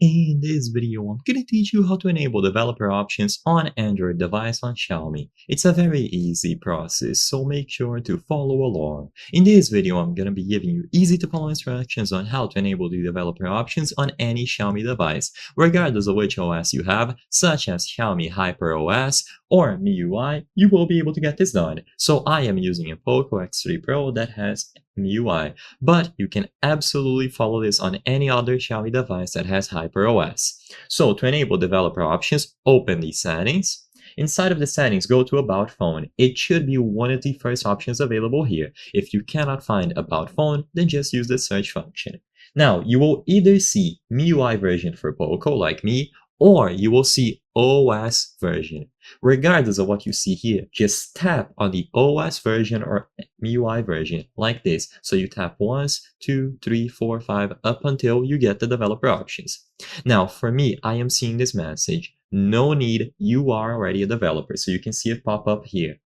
In this video, I'm going to teach you how to enable developer options on Android device on Xiaomi. It's a very easy process, so make sure to follow along. In this video, I'm going to be giving you easy to follow instructions on how to enable the developer options on any Xiaomi device, regardless of which OS you have, such as Xiaomi HyperOS or MIUI, you will be able to get this done. So I am using a Poco X3 Pro that has MIUI, but you can absolutely follow this on any other Xiaomi device that has HyperOS. So to enable developer options, open the settings. Inside of the settings, go to About Phone. It should be one of the first options available here. If you cannot find About Phone, then just use the search function. Now, you will either see MIUI version for Poco, like me, or you will see OS version. Regardless of what you see here, just tap on the OS version or MIUI version like this. So you tap once, 2, 3, 4, 5 up until you get the developer options. Now for me, I am seeing this message. No need, you are already a developer. So you can see it pop up here.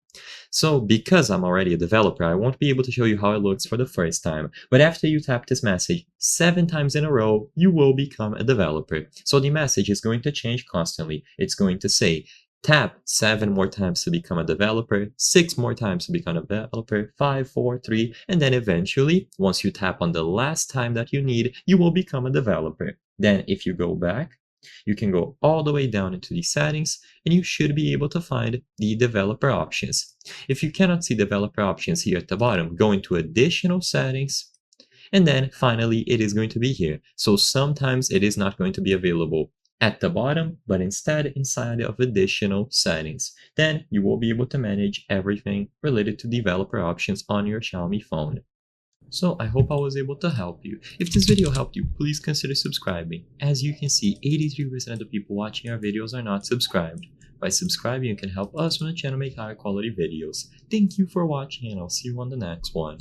So because I'm already a developer, I won't be able to show you how it looks for the first time, but after you tap this message 7 times in a row, you will become a developer. So the message is going to change constantly. It's going to say, tap 7 more times to become a developer, 6 more times to become a developer, 5, 4, 3, and then eventually, once you tap on the last time that you need, you will become a developer. Then if you go back, you can go all the way down into the settings and you should be able to find the developer options. If you cannot see developer options here at the bottom, go into additional settings and then finally it is going to be here. So sometimes it is not going to be available at the bottom, but instead inside of additional settings. Then you will be able to manage everything related to developer options on your Xiaomi phone. So I hope I was able to help you. If this video helped you, please consider subscribing. As you can see, 83% of the people watching our videos are not subscribed. By subscribing, you can help us on the channel make higher quality videos. Thank you for watching and I'll see you on the next one.